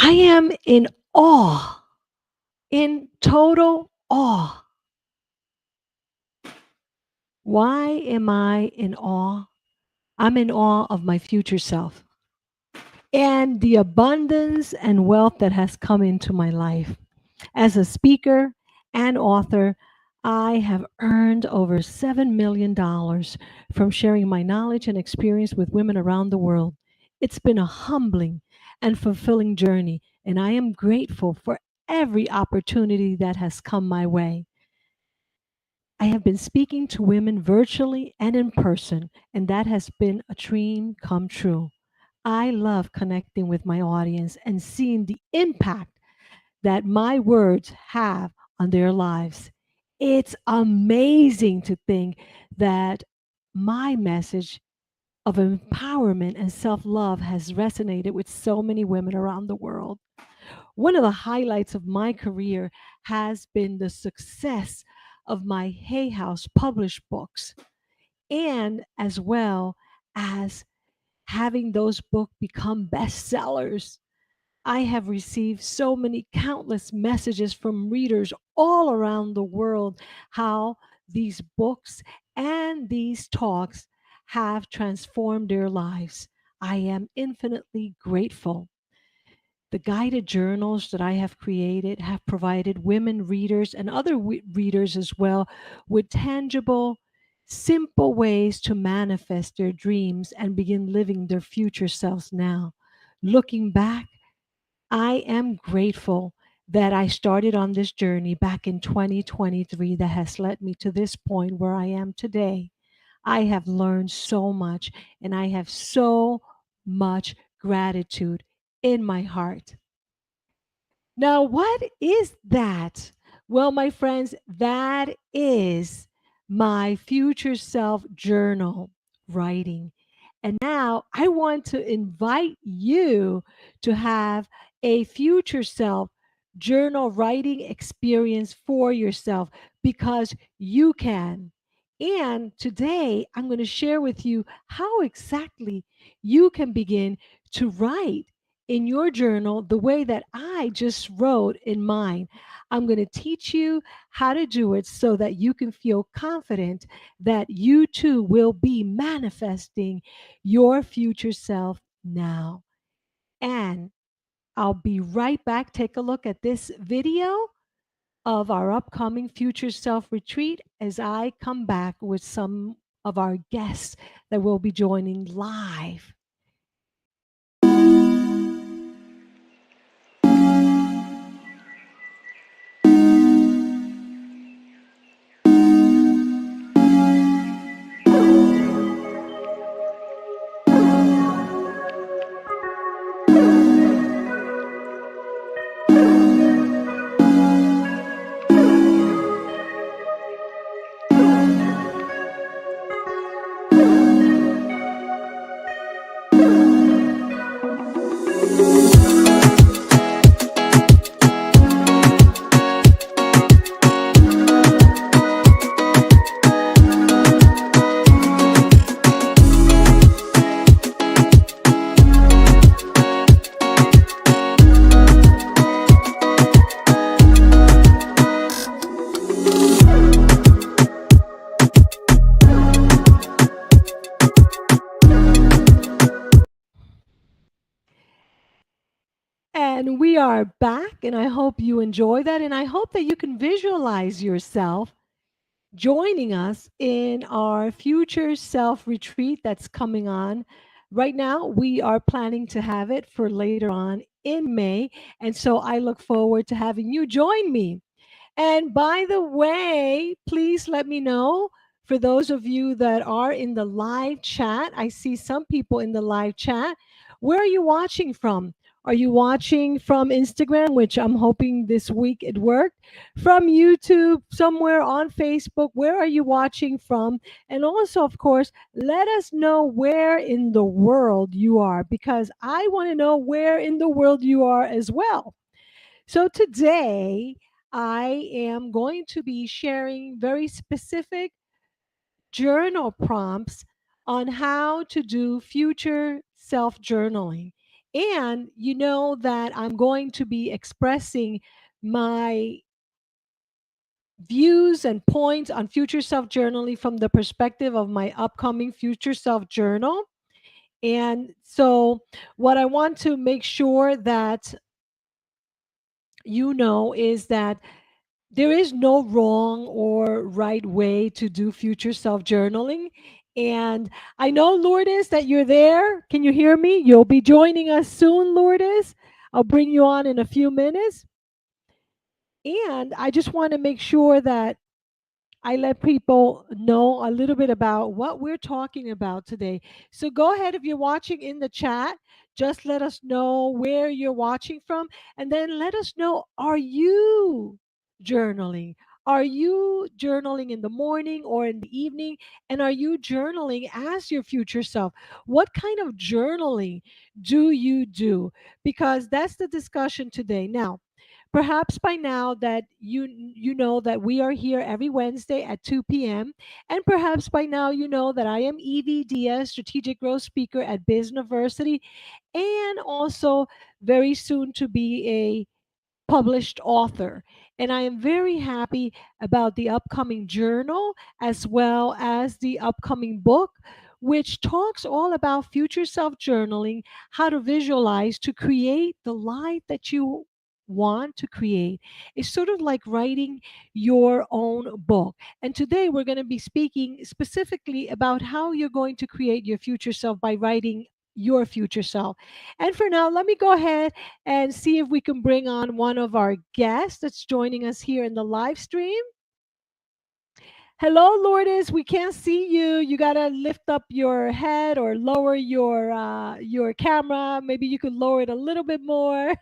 I am in awe, in total awe. Why am I in awe? I'm in awe of my future self and the abundance and wealth that has come into my life. As a speaker and author, I have earned over $7 million from sharing my knowledge and experience with women around the world. It's been a humbling and fulfilling journey, and I am grateful for every opportunity that has come my way. I have been speaking to women virtually and in person, and that has been a dream come true. I love connecting with my audience and seeing the impact that my words have on their lives. It's amazing to think that my message of empowerment and self love has resonated with so many women around the world. One of the highlights of my career has been the success of my Hay House published books, and as well as having those books become bestsellers. I have received so many countless messages from readers all around the world how these books and these talks have transformed their lives. I am infinitely grateful. The guided journals that I have created have provided women readers and other readers as well with tangible, simple ways to manifest their dreams and begin living their future selves now. Looking back, I am grateful that I started on this journey back in 2023 that has led me to this point where I am today. I have learned so much and I have so much gratitude in my heart. Now, what is that? Well, my friends, that is my future self journal writing. And now I want to invite you to have a future self journal writing experience for yourself because you can. And today I'm going to share with you how exactly you can begin to write in your journal the way that I just wrote in mine. I'm going to teach you how to do it so that you can feel confident that you too will be manifesting your future self now. And I'll be right back. Take a look at this video of our upcoming future self retreat as I come back with some of our guests that will be joining live. And we are back, and I hope you enjoy that. And I hope that you can visualize yourself joining us in our future self retreat that's coming on. Right now, we are planning to have it for later on in May. And so I look forward to having you join me. And by the way, please let me know for those of you that are in the live chat. I see some people in the live chat. Where are you watching from? Are you watching from Instagram, which I'm hoping this week it worked? From YouTube, somewhere on Facebook? Where are you watching from? And also, of course, let us know where in the world you are because I want to know where in the world you are as well. So today, I am going to be sharing very specific journal prompts on how to do future self journaling. And you know that I'm going to be expressing my views and points on future self journaling from the perspective of my upcoming future self journal. And so, what I want to make sure that you know is that there is no wrong or right way to do future self journaling. And I know, Lourdes, that you're there. Can you hear me? You'll be joining us soon, Lourdes. I'll bring you on in a few minutes. And I just want to make sure that I let people know a little bit about what we're talking about today. So go ahead, if you're watching in the chat, just let us know where you're watching from, and then let us know, are you journaling? Are you journaling in the morning or in the evening? And are you journaling as your future self? What kind of journaling do you do? Because that's the discussion today. Now, perhaps by now that you know that we are here every Wednesday at 2 p.m. And perhaps by now you know that I am Evie Diaz, strategic growth speaker at Biz University, and also very soon to be a published author. And I am very happy about the upcoming journal as well as the upcoming book, which talks all about future self journaling, how to visualize to create the life that you want to create. It's sort of like writing your own book. And today we're going to be speaking specifically about how you're going to create your future self by writing your future self. And for now, let me go ahead and see if we can bring on one of our guests that's joining us here in the live stream. Hello, Lourdes. We can't see you. You gotta lift up your head or lower your camera. Maybe you could lower it a little bit more,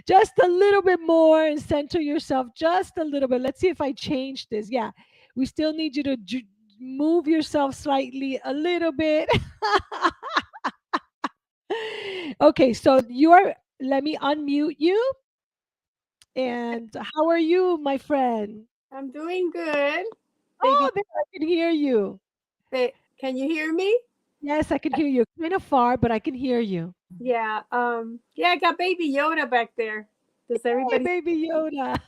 just a little bit more, and center yourself just a little bit. Let's see if I change this. Yeah, we still need you to move yourself slightly a little bit. Okay, so you are. Let me unmute you. And how are you, my friend? I'm doing good. Oh, Baby, there, I can hear you. can you hear me? Yes, I can hear you. Kind of far, but I can hear you. Yeah, I got baby Yoda back there. Does Hey, everybody baby Yoda.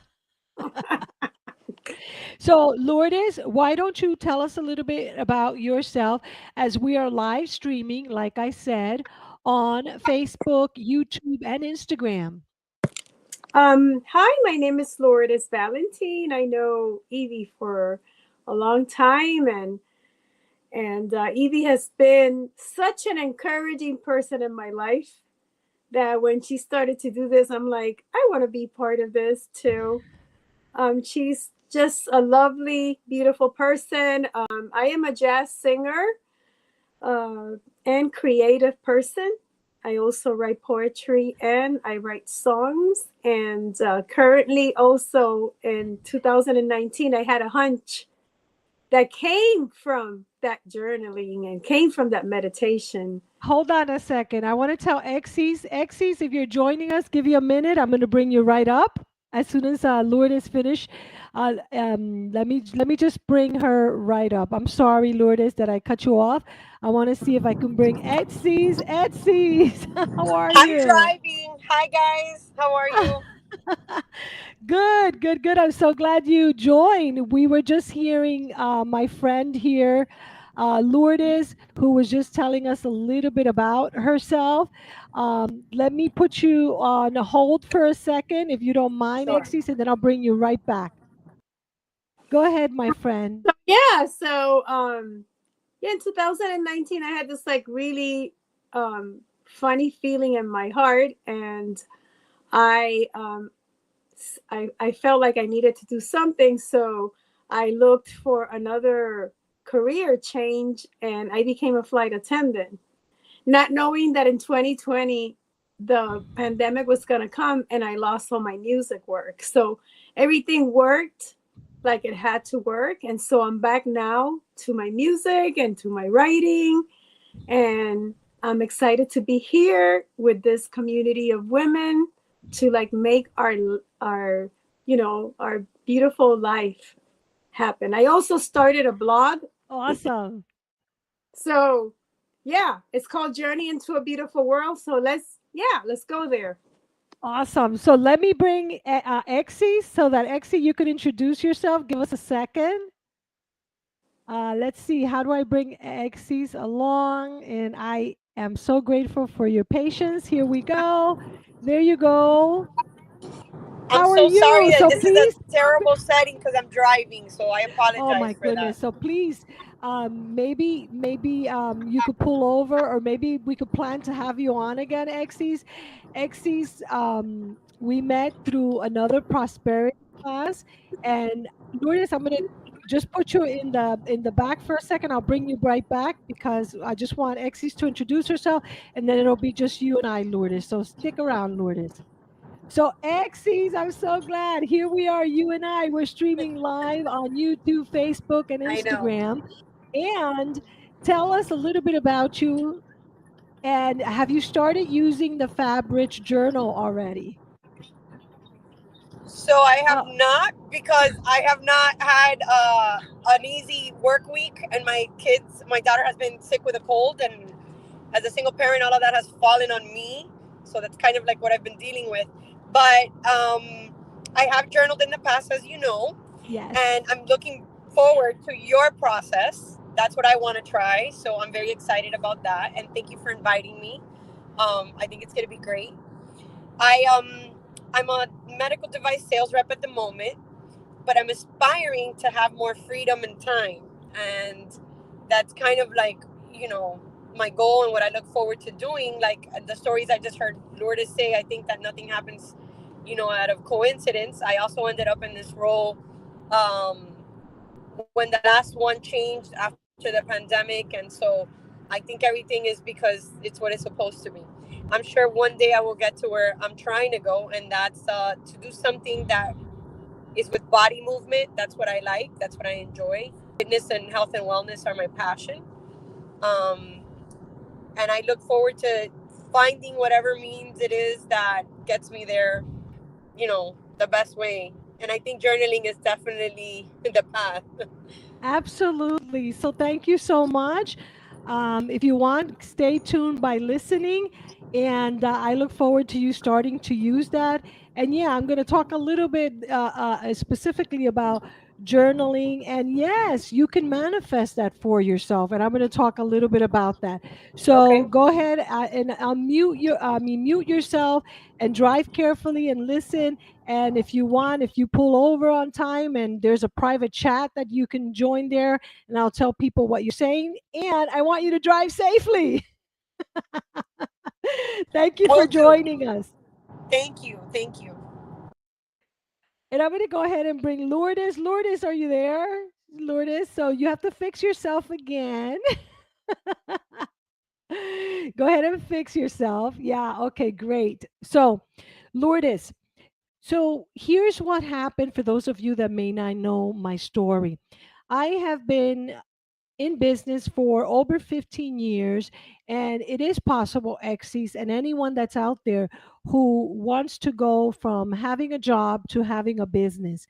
So, Lourdes, why don't you tell us a little bit about yourself as we are live streaming, like I said, on Facebook, YouTube, and Instagram? Hi, my name is Lourdes Valentine. I know Evie for a long time and Evie has been such an encouraging person in my life that when she started to do this, I'm like, I want to be part of this too. She's just a lovely, beautiful person. I am a jazz singer uh, and creative person. I also write poetry and I write songs. And currently, also in 2019, I had a hunch that came from that journaling and came from that meditation. Hold on a second. I want to tell Xyz, if you're joining us, give you a minute. I'm going to bring you right up as soon as Lourdes finish. Let me just bring her right up. I'm sorry, Lourdes, that I cut you off. I want to see if I can bring Xyz. How are I'm you? driving. Hi, guys. How are you? Good, good, good. I'm so glad you joined. We were just hearing my friend here, Lourdes, who was just telling us a little bit about herself. Let me put you on hold for a second, if you don't mind, Sure. Exis, and then I'll bring you right back. Go ahead, my friend. So in 2019, I had this like really funny feeling in my heart, and I um, I felt like I needed to do something. So I looked for another career change and I became a flight attendant, not knowing that in 2020, the pandemic was going to come and I lost all my music work. So everything worked like it had to work. And so I'm back now to my music and to my writing. And I'm excited to be here with this community of women to like make our our beautiful life happen. I also started a blog. Awesome. So yeah, it's called Journey into a Beautiful World. So let's go there. Awesome. So let me bring Exie so that Exie, you could introduce yourself. Give us a second. Let's see. How do I bring Exie along? And I am so grateful for your patience. Here we go. There you go. I'm How are so sorry you? that So this is a please. terrible setting because I'm driving, so I Oh apologize my for that. goodness. So please, maybe you could pull over, or maybe we could plan to have you on again, Exes. Exes, we met through another prosperity class. And Lourdes, I'm gonna just put you in the back for a second. I'll bring you right back because I just want Exes to introduce herself, and then it'll be just you and I, Lourdes. So stick around, Lourdes. So, Exes, I'm so glad. Here we are, you and I. We're streaming live on YouTube, Facebook, and I know. Instagram. And tell us a little bit about you. And have you started using the Fabric Journal already? So I have Uh, not because I have not had an easy work week, and my daughter has been sick with a cold, and as a single parent, all of that has fallen on me. So that's kind of like what I've been dealing with. But I have journaled in the past, as you know, and yes. I'm looking forward to your process. That's what I want to try. So I'm very excited about that, and thank you for inviting me. I think it's going to be great. I'm a medical device sales rep at the moment, but I'm aspiring to have more freedom and time. And that's kind of like, you know, my goal and what I look forward to doing. Like the stories I just heard Lourdes say, I think that nothing happens, out of coincidence. I also ended up in this role um, when the last one changed after the pandemic. And so I think everything is because it's what it's supposed to be. I'm sure one day I will get to where I'm trying to go, and that's to do something that is with body movement. That's what I like. That's what I enjoy. Fitness and health and wellness are my passion. Um, and I look forward to finding whatever means it is that gets me there, the best way. And I think journaling is definitely the path. Absolutely. So thank you so much. If you want, stay tuned by listening. And I look forward to you starting to use that. And yeah, I'm going to talk a little bit specifically about journaling. And yes, you can manifest that for yourself. And I'm going to talk a little bit about that. So Okay. go ahead and mute yourself and drive carefully and listen. And if you want, if you pull over on time and there's a private chat that you can join there, and I'll tell people what you're saying. And I want you to drive safely. Thank you for Will do. joining us. Thank you. Thank you. And I'm going to go ahead and bring Lourdes. Lourdes, are you there? Lourdes, so you have to fix yourself again. Go ahead and fix yourself. Yeah, okay, great. So, Lourdes, so here's what happened for those of you that may not know my story. I have been in business for over 15 years, and it is possible, Exes, and anyone that's out there who wants to go from having a job to having a business.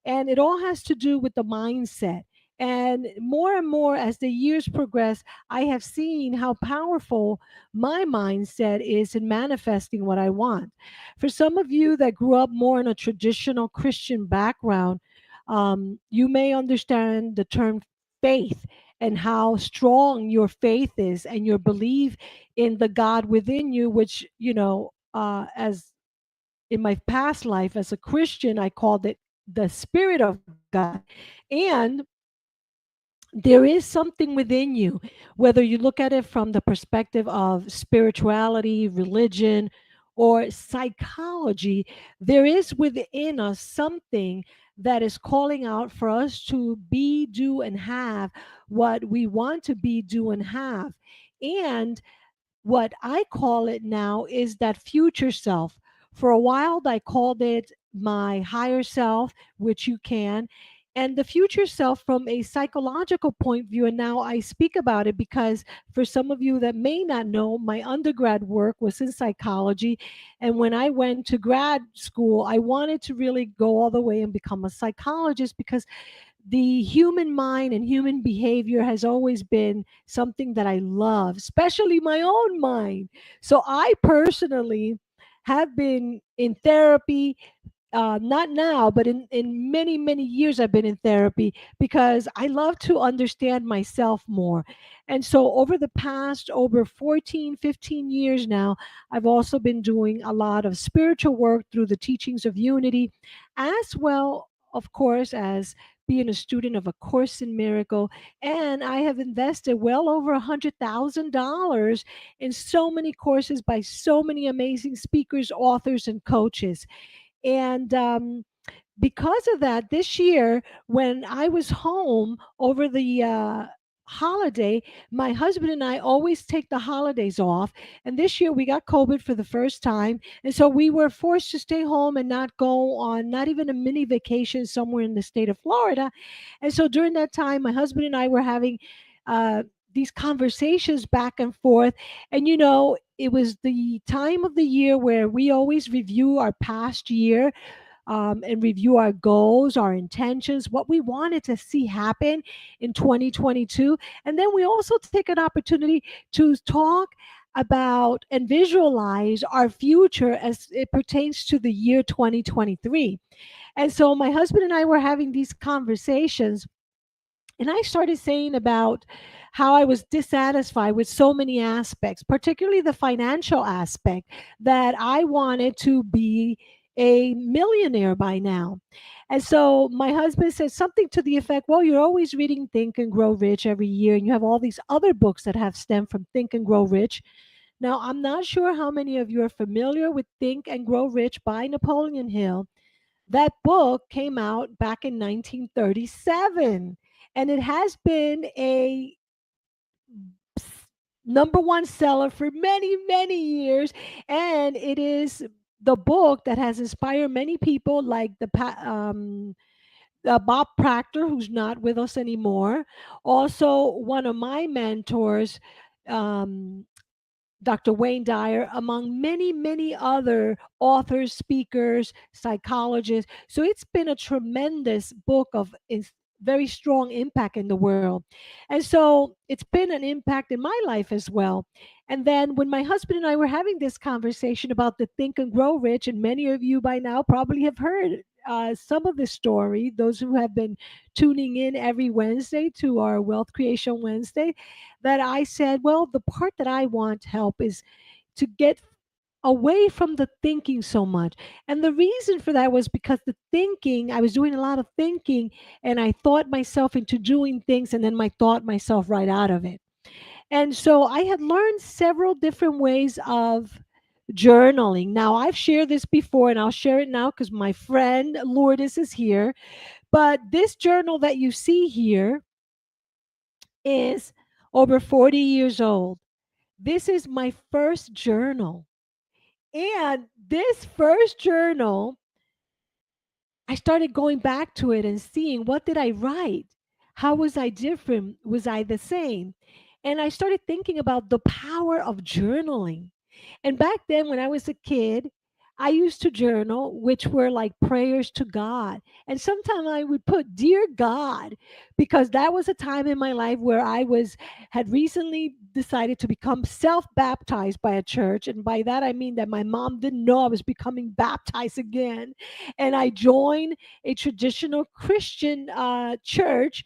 And it all has to do with the mindset. And more as the years progress, I have seen how powerful my mindset is in manifesting what I want. For some of you that grew up more in a traditional Christian background, you may understand the term faith and how strong your faith is and your belief in the God within you, which, as in my past life as a Christian, I called it the Spirit of God. And there is something within you, whether you look at it from the perspective of spirituality, religion, or psychology, there is within us something that is calling out for us to be, do, and have what we want to be, do, and have. And what I call it now is that future self. For a while, I called it my higher self, which you can, and the future self from a psychological point of view. And now I speak about it because for some of you that may not know, my undergrad work was in psychology. And when I went to grad school, I wanted to really go all the way and become a psychologist because the human mind and human behavior has always been something that I love, especially my own mind. So I personally have been in therapy, not now, but in many, many years, I've been in therapy because I love to understand myself more. And so over the past over 14, 15 years now, I've also been doing a lot of spiritual work through the teachings of unity, as well, of course, as being a student of A Course in Miracle. And I have invested well over $100,000 in so many courses by so many amazing speakers, authors, and coaches. And because of that, this year, when I was home over the holiday, my husband and I always take the holidays off. And this year we got COVID for the first time. And so we were forced to stay home and not go on, not even a mini vacation somewhere in the state of Florida. And so during that time, my husband and I were having these conversations back and forth. And, it was the time of the year where we always review our past year, and review our goals, our intentions, what we wanted to see happen in 2022. And then we also take an opportunity to talk about and visualize our future as it pertains to the year 2023. And so my husband and I were having these conversations, and I started saying about how I was dissatisfied with so many aspects, particularly the financial aspect, that I wanted to be a millionaire by now. And so my husband said something to the effect, well, you're always reading Think and Grow Rich every year, and you have all these other books that have stemmed from Think and Grow Rich. Now, I'm not sure how many of you are familiar with Think and Grow Rich by Napoleon Hill. That book came out back in 1937, and it has been a number one seller for many, many years. And it is the book that has inspired many people, like Bob Proctor, who's not with us anymore. Also, one of my mentors, um, Dr. Wayne Dyer, among many, many other authors, speakers, psychologists. So it's been a tremendous book of very strong impact in the world. And so it's been an impact in my life as well. And then when my husband and I were having this conversation about the Think and Grow Rich, and many of you by now probably have heard some of the story, those who have been tuning in every Wednesday to our Wealth Creation Wednesday, that I said, well, the part that I want help is to get away from the thinking so much. And the reason for that was because the thinking, I was doing a lot of thinking, and I thought myself into doing things, and then I thought myself right out of it. And so I had learned several different ways of journaling. Now, I've shared this before, and I'll share it now because my friend Lourdes is here. But this journal that you see here is over 40 years old. This is my first journal. And this first journal, I started going back to it and seeing, what did I write? How was I different? Was I the same? And I started thinking about the power of journaling. And back then, when I was a kid, I used to journal, which were like prayers to God. And sometimes I would put, Dear God, because that was a time in my life where had recently decided to become self-baptized by a church. And by that, I mean that my mom didn't know I was becoming baptized again. And I joined a traditional Christian church,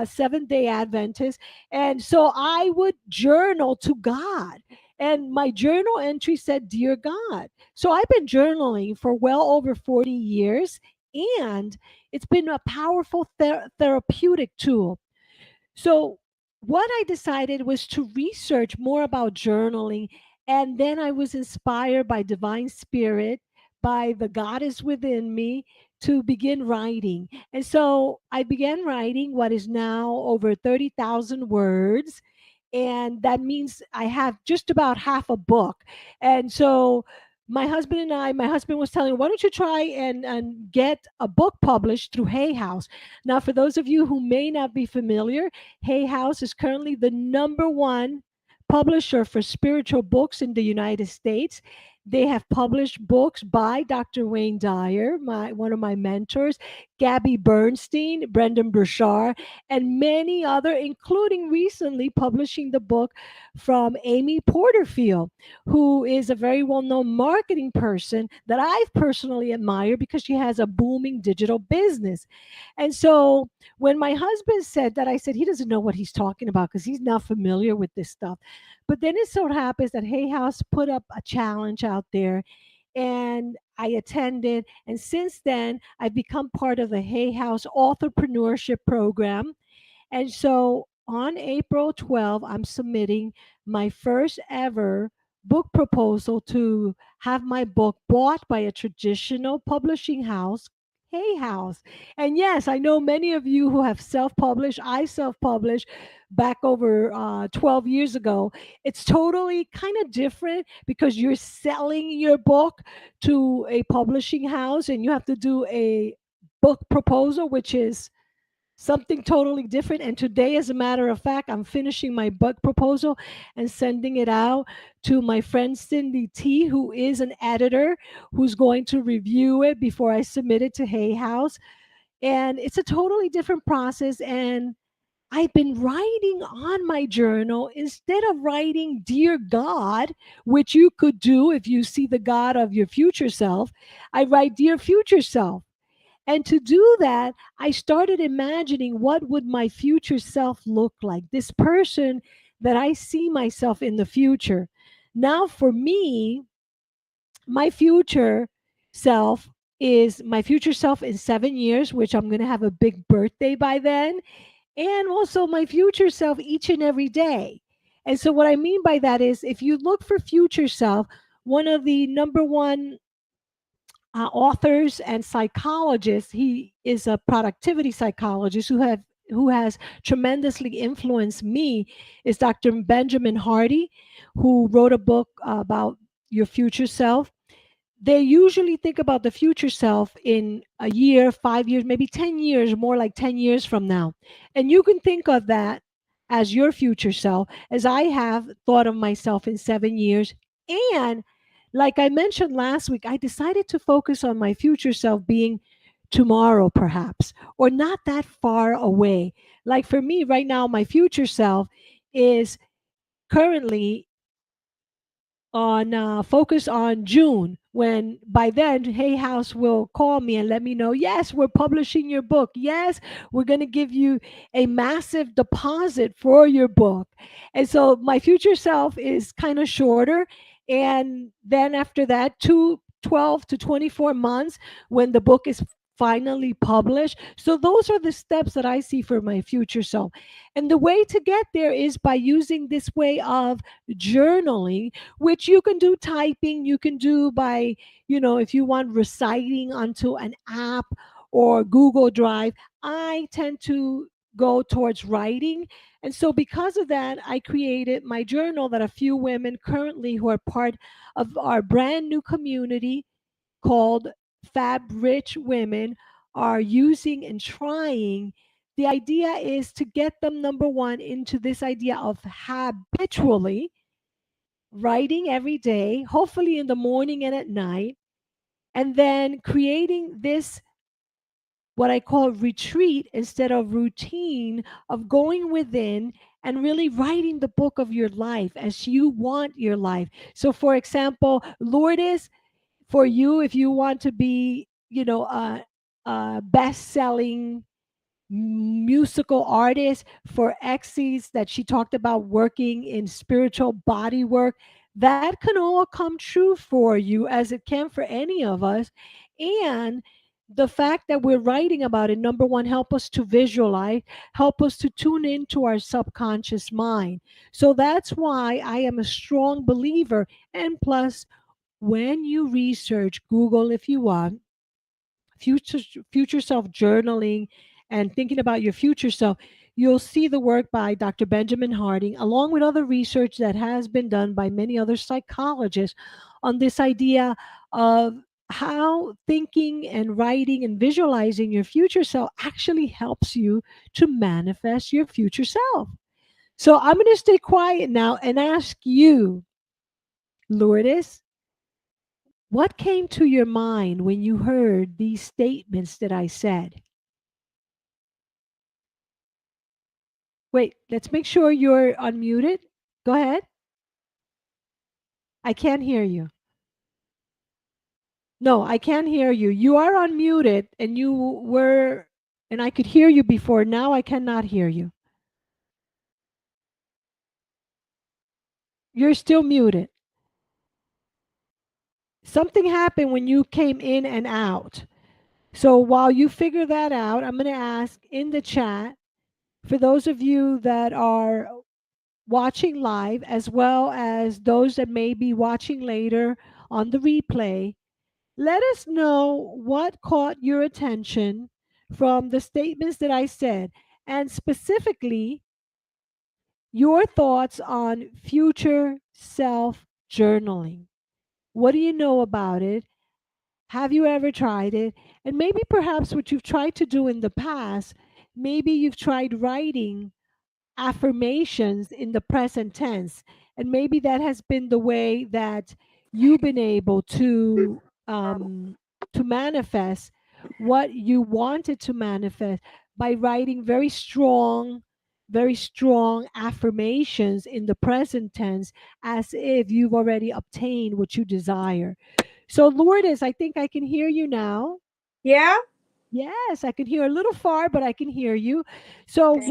Seventh-day Adventist. And so I would journal to God, and my journal entry said, Dear God. So I've been journaling for well over 40 years, and it's been a powerful therapeutic tool. So what I decided was to research more about journaling, and then I was inspired by divine spirit, by the goddess within me, to begin writing. And so I began writing what is now over 30,000 words, and that means I have just about half a book. And so my husband was telling, why don't you try and get a book published through Hay House? Now, for those of you who may not be familiar, Hay House is currently the number one publisher for spiritual books in the United States. They have published books by Dr. Wayne Dyer, one of my mentors, Gabby Bernstein, Brendan Burchard, and many other, including recently publishing the book from Amy Porterfield, who is a very well-known marketing person that I've personally admired because she has a booming digital business. And so when my husband said that, I said he doesn't know what he's talking about because he's not familiar with this stuff. But then it so happens that Hay House put up a challenge out there, and I attended. And since then, I've become part of the Hay House Authorpreneurship Program. And so on April 12th, I'm submitting my first ever book proposal to have my book bought by a traditional publishing house, Hay House. And yes, I know many of you who have self published. I self published back over 12 years ago. It's totally kind of different because you're selling your book to a publishing house and you have to do a book proposal, which is something totally different. And today, as a matter of fact, I'm finishing my book proposal and sending it out to my friend Cindy T, who is an editor who's going to review it before I submit it to Hay House. And it's a totally different process. And I've been writing on my journal instead of writing Dear God, which you could do if you see the God of your future self. I write Dear Future Self. And to do that, I started imagining what would my future self look like, this person that I see myself in the future. Now, for me, my future self is my future self in 7 years, which I'm going to have a big birthday by then, and also my future self each and every day. And so, what I mean by that is if you look for future self, one of the number one authors and psychologists. He is a productivity psychologist who has tremendously influenced me. Is Dr. Benjamin Hardy, who wrote a book about your future self. They usually think about the future self in a year, 5 years, maybe 10 years, more like 10 years from now. And you can think of that as your future self, as I have thought of myself in 7 years. And like I mentioned last week, I decided to focus on my future self being tomorrow, perhaps, or not that far away. Like for me right now, my future self is currently on focus on June, when by then Hay House will call me and let me know, yes, we're publishing your book. Yes, we're going to give you a massive deposit for your book. And so my future self is kind of shorter. And then after that, 12 to 24 months when the book is finally published. So those are the steps that I see for my future self. And the way to get there is by using this way of journaling, which you can do typing, you can do by, if you want reciting onto an app or Google Drive. I tend to go towards writing. And so, because of that, I created my journal that a few women currently who are part of our brand new community called Fab Rich Women are using and trying. The idea is to get them, number one, into this idea of habitually writing every day, hopefully in the morning and at night, and then creating this what I call retreat instead of routine of going within and really writing the book of your life as you want your life. So, for example, Lourdes, for you, if you want to be, a best selling musical artist, for Exes that she talked about working in spiritual body work, that can all come true for you as it can for any of us. And the fact that we're writing about it, number one, help us to visualize, help us to tune into our subconscious mind. So that's why I am a strong believer. And plus, when you research, Google if you want, future future self journaling and thinking about your future self, you'll see the work by Dr. Benjamin Harding, along with other research that has been done by many other psychologists on this idea of how thinking and writing and visualizing your future self actually helps you to manifest your future self. So I'm going to stay quiet now and ask you, Lourdes, What came to your mind when you heard these statements that I said? Wait, let's make sure you're unmuted. Go ahead. I can't hear you. No, I can't hear you. You are unmuted and you were, and I could hear you before. Now I cannot hear you. You're still muted. Something happened when you came in and out. So while you figure that out, I'm going to ask in the chat for those of you that are watching live, as well as those that may be watching later on the replay, let us know what caught your attention from the statements that I said, and specifically your thoughts on future self journaling. What do you know about it? Have you ever tried it? And maybe perhaps what you've tried to do in the past, maybe you've tried writing affirmations in the present tense. And maybe that has been the way that you've been able to manifest what you wanted to manifest by writing very strong affirmations in the present tense as if you've already obtained what you desire. So, Lourdes, I think I can hear you now. Yeah. Yes, I can hear a little far, but I can hear you. So, Okay.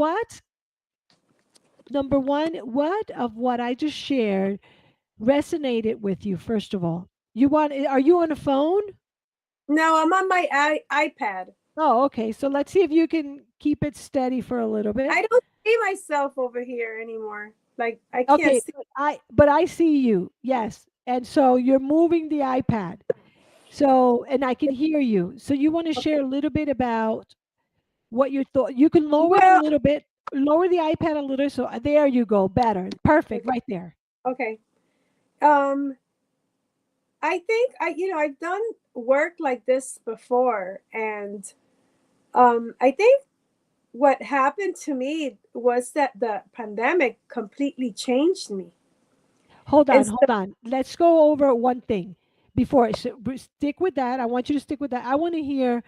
number one, what of what I just shared resonated with you, first of all? Are you on a phone? No, I'm on my iPad. Oh, okay. So let's see if you can keep it steady for a little bit. I don't see myself over here anymore. Like I can't Okay, see. but I see you. Yes. And so you're moving the iPad. So, and I can hear you. So you want to share Okay. a little bit about what you thought. You can lower it a Well, little bit, lower the iPad a little. So there you go. Better. Perfect. Right there. okay. Um, I think I've done work like this before, and I think what happened to me was that the pandemic completely changed me. Hold And on, so, hold on. Let's go over one thing before. Stick with that. I want you to stick with that. I want to hear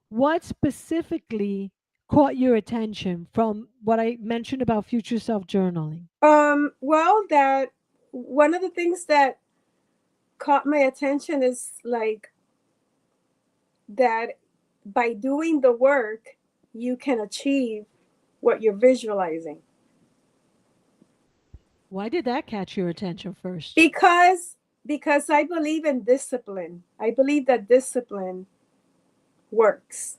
what specifically caught your attention from what I mentioned about future self journaling. well, that one of the things that caught my attention is like that by doing the work, you can achieve what you're visualizing. Why did that catch your attention first? Because I believe in discipline. I believe that discipline works.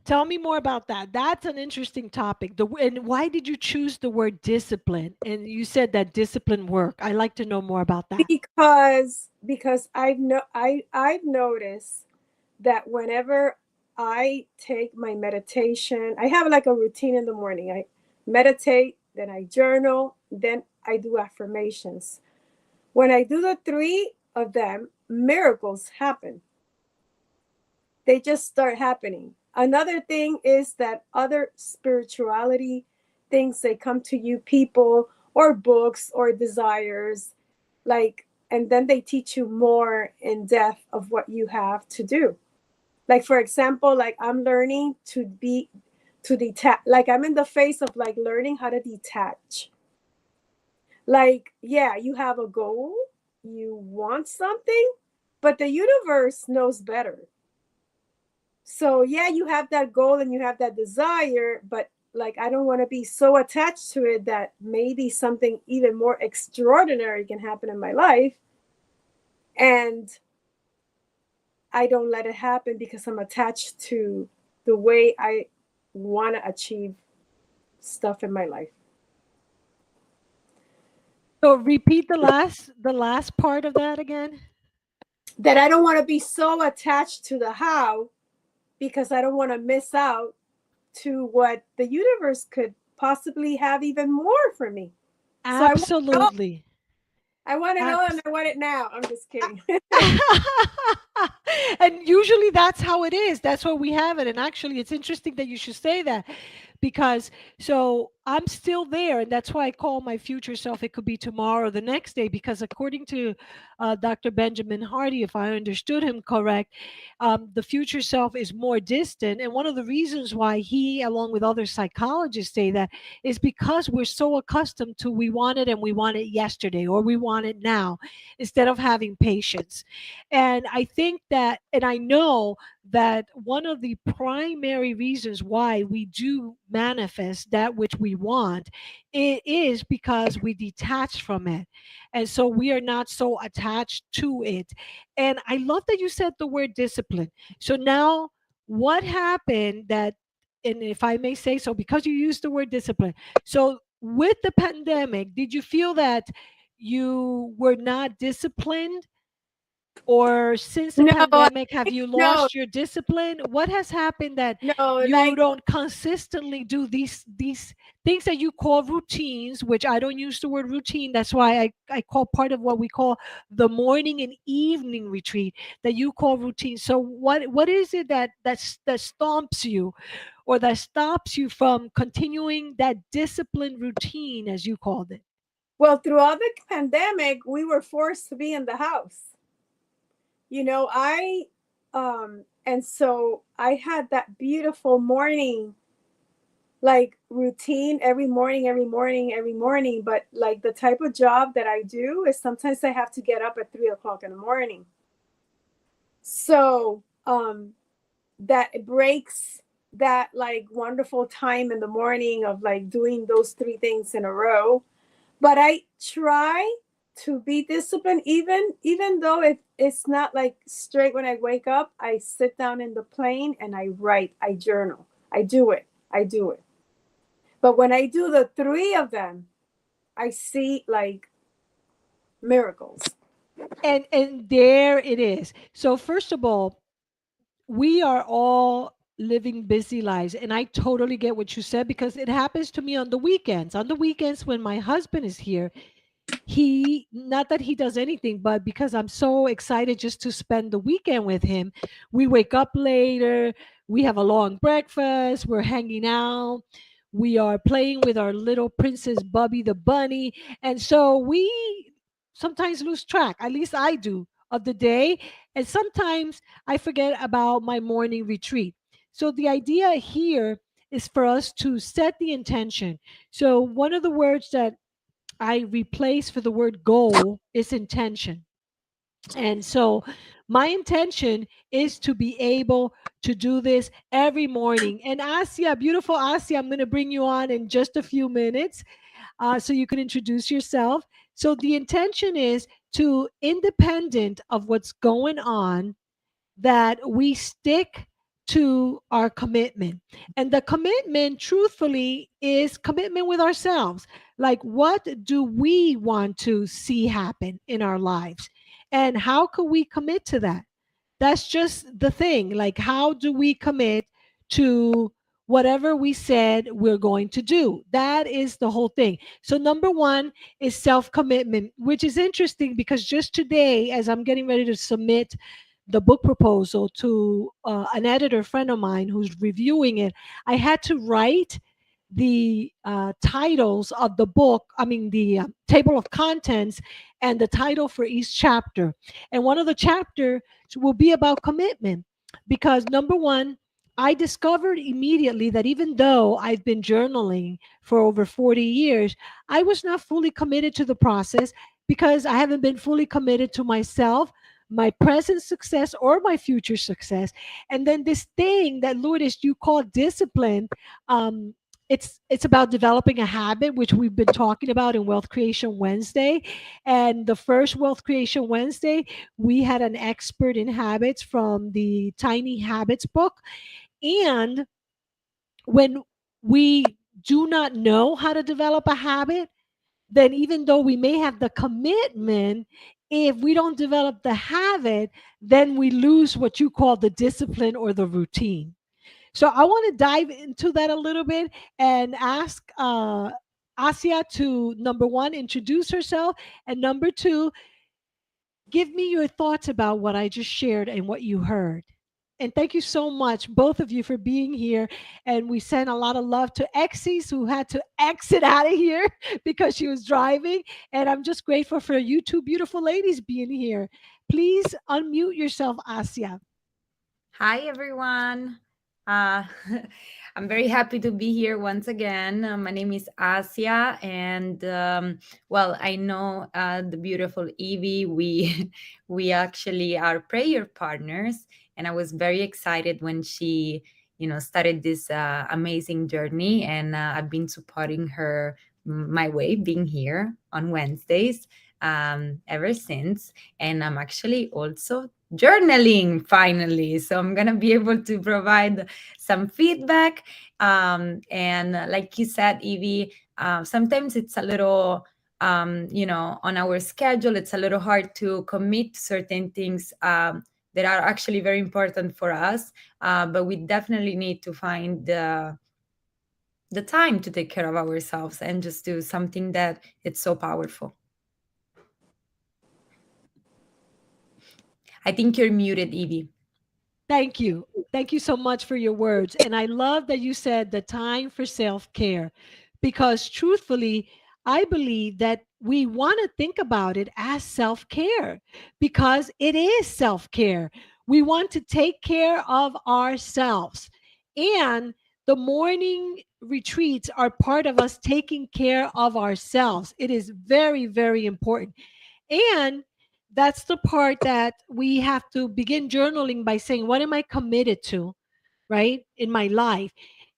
Tell me more about that. That's an interesting topic. And why did you choose the word discipline? And you said that discipline work. I like to know more about that. Because I've noticed that whenever I take my meditation, I have like a routine in the morning. I meditate, then I journal, then I do affirmations. When I do the three of them, miracles happen. They just start happening. Another thing is that other spirituality things, they come to you, people or books or desires, like, and then they teach you more in depth of what you have to do. Like for example, like I'm learning to detach, like I'm in the phase of like learning how to detach. Like, yeah, you have a goal, you want something, but the universe knows better. So yeah, you have that goal and you have that desire, but like I don't want to be so attached to it that maybe something even more extraordinary can happen in my life, and I don't let it happen because I'm attached to the way I want to achieve stuff in my life. So repeat the last part of that again. That I don't want to be so attached to the how because I don't want to miss out to what the universe could possibly have even more for me. So Absolutely. I want to know and Abs- I want it now. I'm just kidding. and usually that's how it is. That's where we have it. And actually, it's interesting that you should say that because so I'm still there, and that's why I call my future self. It could be tomorrow or the next day, because according to Dr. Benjamin Hardy, if I understood him correct, the future self is more distant. And one of the reasons why he, along with other psychologists, say that is because we're so accustomed to we want it and we want it yesterday or we want it now, instead of having patience. And I think that, and I know that one of the primary reasons why we do manifest that which we want, it is because we detach from it. And so we are not so attached to it. And I love that you said the word discipline. So now, what happened that, and if I may say so, because you used the word discipline. So with the pandemic, did you feel that you were not disciplined, or since the No, I pandemic have think you no, lost your discipline? What has happened that no, you like don't consistently do these things that you call routines, which I don't use the word routine, that's why I call part of what we call the morning and evening retreat, that you call routine. So what is it that stomps you, or that stops you from continuing that disciplined routine, as you called it? well, throughout the pandemic, we were forced to be in the house. I and so I had that beautiful morning like routine every morning, every morning, every morning. But like the type of job that I do is sometimes I have to get up at 3 o'clock in the morning. So that it breaks that like wonderful time in the morning of like doing those three things in a row. But I try to be disciplined, even though it's not like straight when I wake up. I sit down in the plane and I write, I journal, I do it. But when I do the three of them, I see like miracles. And there it is. So first of all, we are all living busy lives, and I totally get what you said, because it happens to me on the weekends. On the weekends when my husband is here, he, not that he does anything, but because I'm so excited just to spend the weekend with him, we wake up later, we have a long breakfast, we're hanging out, we are playing with our little princess Bubby the bunny. And so we sometimes lose track, at least I do, of the day. And sometimes I forget about my morning retreat. So the idea here is for us to set the intention. So one of the words that I replace for the word goal is intention. And so my intention is to be able to do this every morning. And Asia, beautiful Asia, I'm going to bring you on in just a few minutes, so you can introduce yourself. So the intention is to, independent of what's going on, that we stick to our commitment. And the commitment, truthfully, is commitment with ourselves. Like, what do we want to see happen in our lives? And how can we commit to that? That's just the thing. Like, how do we commit to whatever we said we're going to do? That is the whole thing. So, number one is self commitment, which is interesting because just today, as I'm getting ready to submit the book proposal to an editor friend of mine who's reviewing it, I had to write the titles of the book, I mean, the table of contents, and the title for each chapter. And one of the chapters will be about commitment, because number one, I discovered immediately that even though I've been journaling for over 40 years, I was not fully committed to the process, because I haven't been fully committed to myself, my present success, or my future success. And then this thing that, Lourdes, you call discipline, um, it's about developing a habit, which we've been talking about in Wealth Creation Wednesday. And the first Wealth Creation Wednesday, we had an expert in habits from the Tiny Habits book. And when we do not know how to develop a habit, then even though we may have the commitment, if we don't develop the habit, then we lose what you call the discipline or the routine. So I want to dive into that a little bit and ask Asia to, number one, introduce herself, and number two, give me your thoughts about what I just shared and what you heard. And thank you so much, both of you, for being here. And we send a lot of love to Exes who had to exit out of here because she was driving. And I'm just grateful for you two beautiful ladies being here. Please unmute yourself, Asia. Hi, everyone. Uh, I'm very happy to be here once again. My name is Asia, and well, I know the beautiful Evie. We we actually are prayer partners, and I was very excited when she, started this amazing journey, and I've been supporting her my way, being here on Wednesdays ever since, and I'm actually also journaling finally. So I'm going to be able to provide some feedback. And like you said, Evie, sometimes it's a little, on our schedule, it's a little hard to commit to certain things. That are actually very important for us, but we definitely need to find the time to take care of ourselves and just do something that it's so powerful. I think you're muted, Evie. Thank you. Thank you so much for your words. And I love that you said the time for self care because truthfully, I believe that we want to think about it as self care because it is self care. We want to take care of ourselves. And the morning retreats are part of us taking care of ourselves. It is very, very important. And that's the part that we have to begin journaling by saying, what am I committed to, right, in my life?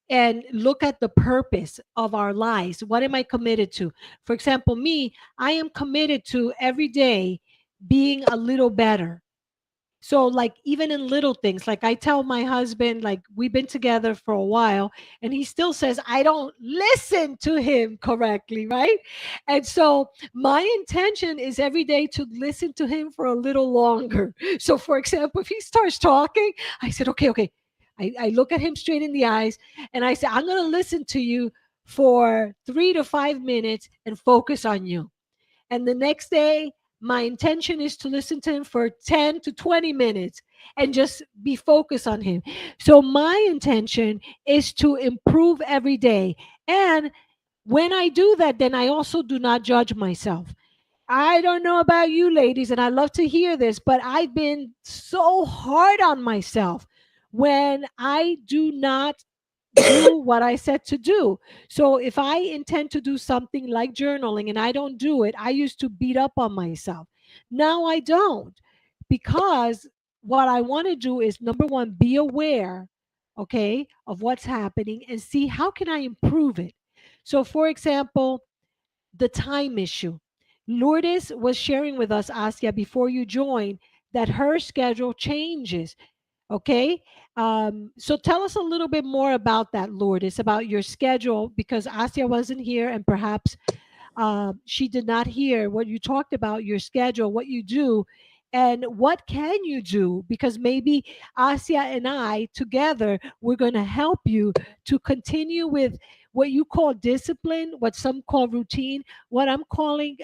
And look at the purpose of our lives. What am I committed to? For example, me, I am committed to every day being a little better. So, like, even in little things, like I tell my husband, like, we've been together for a while, and he still says, I don't listen to him correctly, right? And so, my intention is every day to listen to him for a little longer. So, for example, if he starts talking, I said, okay, okay. I look at him straight in the eyes and I say, I'm going to listen to you for 3 to 5 minutes and focus on you. And the next day, my intention is to listen to him for 10 to 20 minutes and just be focused on him. So, my intention is to improve every day. And when I do that, then I also do not judge myself. I don't know about you ladies, and I love to hear this, but I've been so hard on myself when I do not do what I said to do. So if I intend to do something like journaling and I don't do it, I used to beat up on myself. Now I don't because what I want to do is number one, be aware, okay, of what's happening and see how can I improve it. So for example, the time issue. Lourdes was sharing with us, Asia, before you joined, that her schedule changes. Okay. So tell us a little bit more about that, Lourdes, about your schedule, because Asia wasn't here and perhaps she did not hear what you talked about, your schedule, what you do, and what can you do? Because maybe Asia and I together, we're going to help you to continue with what you call discipline, what some call routine, what I'm calling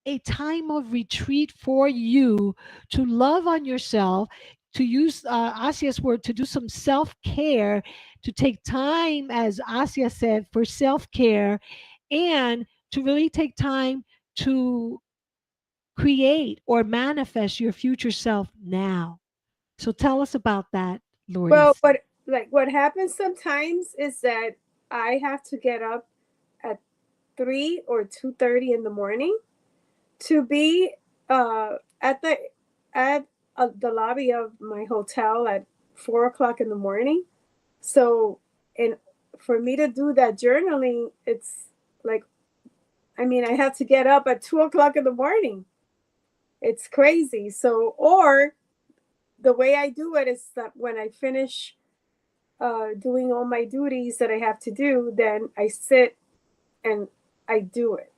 a time of retreat for you to love on yourself, to use Asia's word, to do some self care, to take time, as Asia said, for self care, and to really take time to create or manifest your future self now. So tell us about that, Well, Lourdes. what happens sometimes is that I have to get up at 3 or 2:30 in the morning to be at the lobby of my hotel at 4 o'clock in the morning. So, and for me to do that journaling, it's like, I mean, I have to get up at 2 o'clock in the morning. It's crazy. So, or the way I do it is that when I finish doing all my duties that I have to do, then I sit and I do it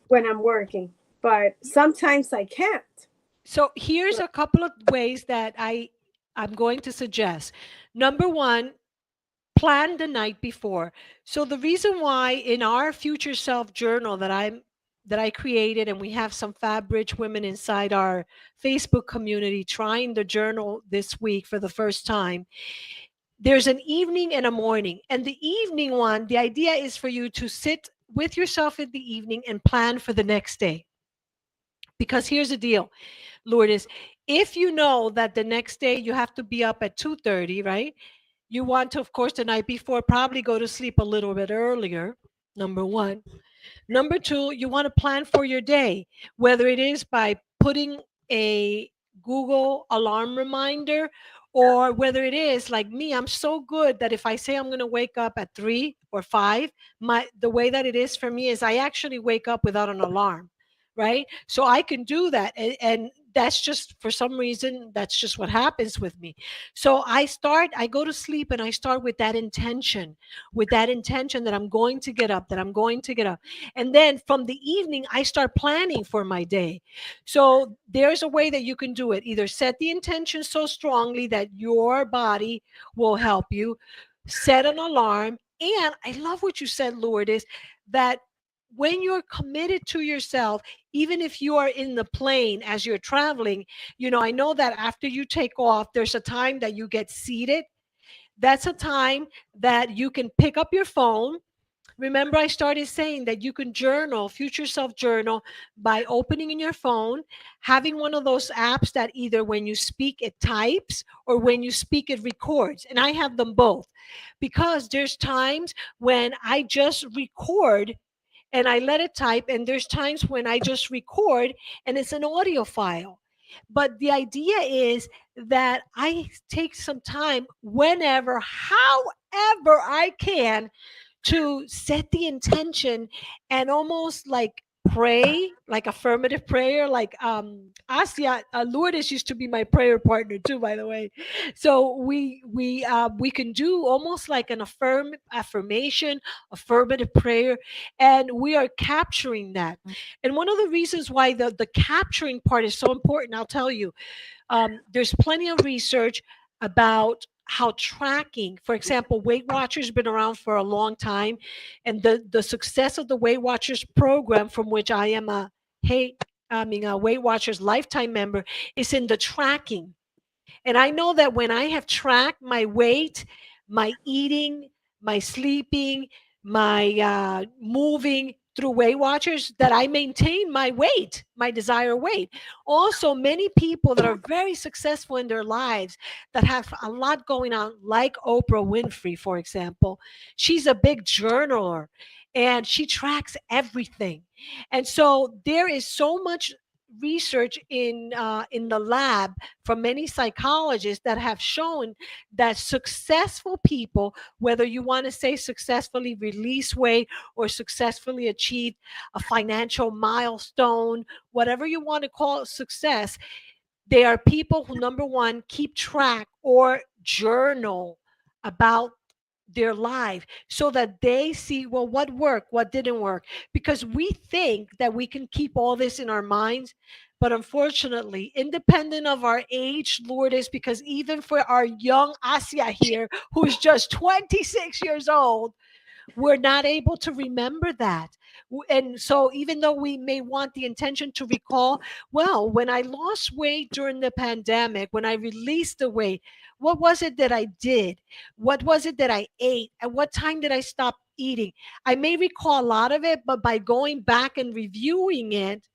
when I'm working. But sometimes I can't. So here's a couple of ways that I'm going to suggest. Number one, plan the night before. So the reason why in our future self journal that I'm that I created, and we have some Fab Rich women inside our Facebook community trying the journal this week for the first time. There's an evening and a morning. And the evening one, the idea is for you to sit with yourself in the evening and plan for the next day. Because here's the deal, Lourdes, if you know that the next day you have to be up at 2:30, right? You want to, of course, the night before probably go to sleep a little bit earlier. Number 1. Number 2, you want to plan for your day, whether it is by putting a Google alarm reminder, or whether it is like me, I'm so good that if I say I'm going to wake up at 3 or 5, the way that it is for me is I actually wake up without an alarm, right? So I can do that, and that's just, for some reason, that's just what happens with me. So I go to sleep and I start with that intention that I'm going to get up, that I'm going to get up. And then from the evening, I start planning for my day. So there's a way that you can do it. Either set the intention so strongly that your body will help you, set an alarm. And I love what you said, Lourdes, that when you're committed to yourself, even if you are in the plane as you're traveling, I know that after you take off, there's a time that you get seated. That's a time that you can pick up your phone. Remember, I started saying that you can journal, future self journal, by opening in your phone, having one of those apps that either when you speak it types, or when you speak it records. And I have them both, because there's times when I just record and I let it type, and there's times when I just record and it's an audio file. But the idea is that I take some time whenever, however I can, to set the intention and almost like pray, like affirmative prayer, like Asia, Lourdes used to be my prayer partner too, by the way. So we can do almost like an affirmation, affirmative prayer, and we are capturing that. And one of the reasons why the capturing part is so important, I'll tell you, there's plenty of research about how tracking, for example, Weight Watchers been around for a long time, and the success of the Weight Watchers program, from which I am a Weight Watchers lifetime member, is in the tracking. And I know that when I have tracked my weight, my eating, my sleeping, my moving through Weight Watchers, that I maintain my weight, my desired weight. Also, many people that are very successful in their lives, that have a lot going on, like Oprah Winfrey, for example, she's a big journaler and she tracks everything. And so there is so much research in the lab from many psychologists that have shown that successful people, whether you want to say successfully release weight or successfully achieve a financial milestone, whatever you want to call success, they are people who, number one, keep track or journal about their life, so that they see, well, what worked, what didn't work. Because we think that we can keep all this in our minds, but unfortunately, independent of our age, Lourdes, because even for our young Asia here, who's just 26 years old, we're not able to remember that. And so, even though we may want the intention to recall, well, when I lost weight during the pandemic, when I released the weight, what was it that I did? What was it that I ate? At what time did I stop eating? I may recall a lot of it, but by going back and reviewing it,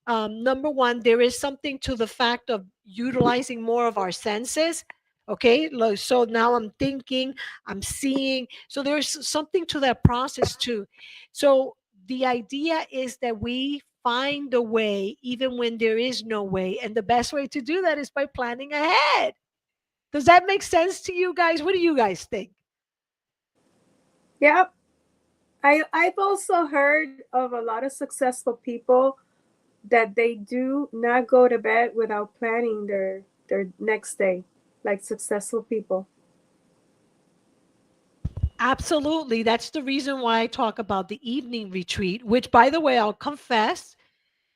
number one, there is something to the fact of utilizing more of our senses. Okay, so now I'm thinking, I'm seeing. So there's something to that process too. So the idea is that we find a way even when there is no way. And the best way to do that is by planning ahead. Does that make sense to you guys? What do you guys think? Yep. I've also heard of a lot of successful people that they do not go to bed without planning their next day, like successful people. Absolutely. That's the reason why I talk about the evening retreat, which, by the way, I'll confess,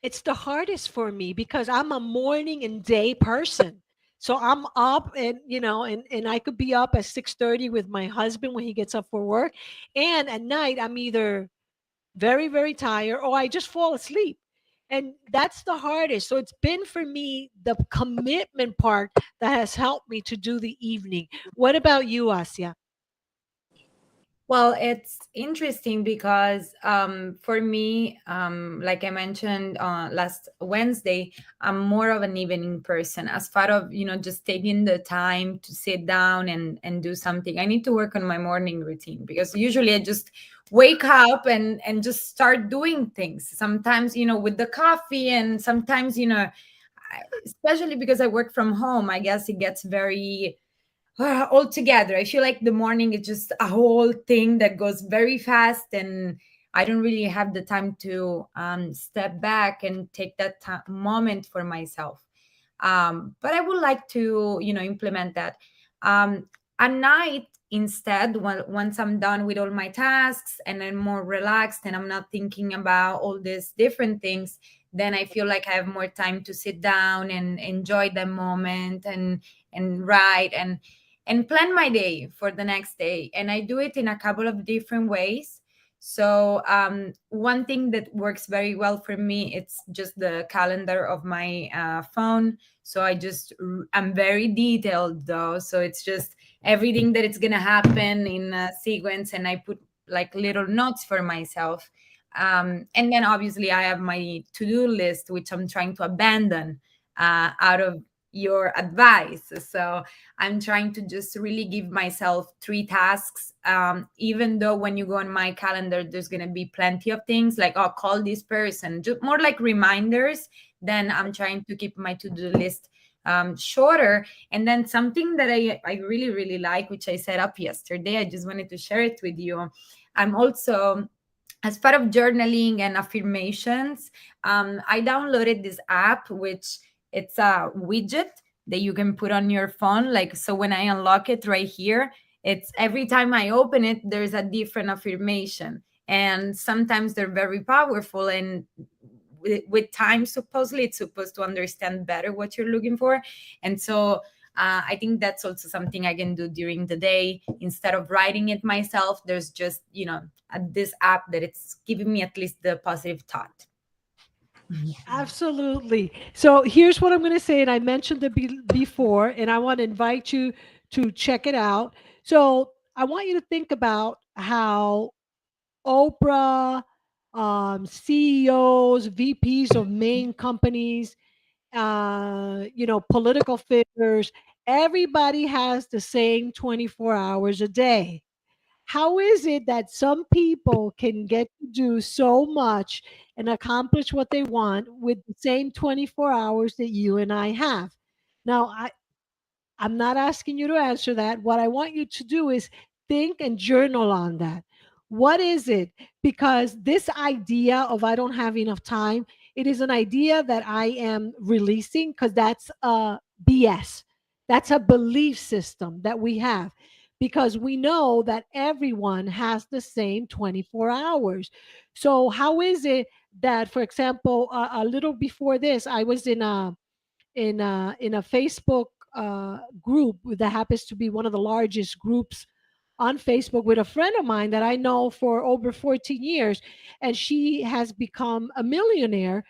it's the hardest for me because I'm a morning and day person. So I'm up, and and I could be up at 6:30 with my husband when he gets up for work. And at night I'm either very, very tired, or I just fall asleep. And that's the hardest. So it's been for me the commitment part that has helped me to do the evening. What about you, Asia? Well, it's interesting because for me, like I mentioned last Wednesday, I'm more of an evening person. As far of just taking the time to sit down and do something, I need to work on my morning routine because usually I just wake up and just start doing things. Sometimes with the coffee, and sometimes especially because I work from home, I guess it gets very all together. I feel like the morning is just a whole thing that goes very fast, and I don't really have the time to step back and take that moment for myself. But I would like to, implement that. At night, instead, once I'm done with all my tasks and I'm more relaxed and I'm not thinking about all these different things, then I feel like I have more time to sit down and enjoy the moment and write and plan my day for the next day. And I do it in a couple of different ways. So one thing that works very well for me, it's just the calendar of my phone. So I'm very detailed though. So it's just everything that it's gonna happen in a sequence, and I put like little notes for myself. And then obviously I have my to-do list, which I'm trying to abandon out of your advice. So I'm trying to just really give myself three tasks. Even though when you go on my calendar, there's going to be plenty of things like, oh, call this person, just more like reminders. Then I'm trying to keep my to do list shorter. And then something that I really, really like, which I set up yesterday, I just wanted to share it with you. I'm also, as part of journaling and affirmations, I downloaded this app, which it's a widget that you can put on your phone. Like, so when I unlock it right here, it's every time I open it, there's a different affirmation. And sometimes they're very powerful. And with time, supposedly, it's supposed to understand better what you're looking for. And so I think that's also something I can do during the day. Instead of writing it myself, there's just, this app that it's giving me at least the positive thought. Absolutely. So here's what I'm going to say, and I mentioned it before, and I want to invite you to check it out. So I want you to think about how Oprah, CEOs, VPs of main companies, political figures, everybody has the same 24 hours a day. How is it that some people can get to do so much and accomplish what they want with the same 24 hours that you and I have? Now, I'm not asking you to answer that. What I want you to do is think and journal on that. What is it? Because this idea of I don't have enough time, it is an idea that I am releasing because that's BS. That's a belief system that we have because we know that everyone has the same 24 hours. So, how is it that, for example, a little before this, I was in a Facebook group that happens to be one of the largest groups on Facebook with a friend of mine that I know for over 14 years, and she has become a millionaire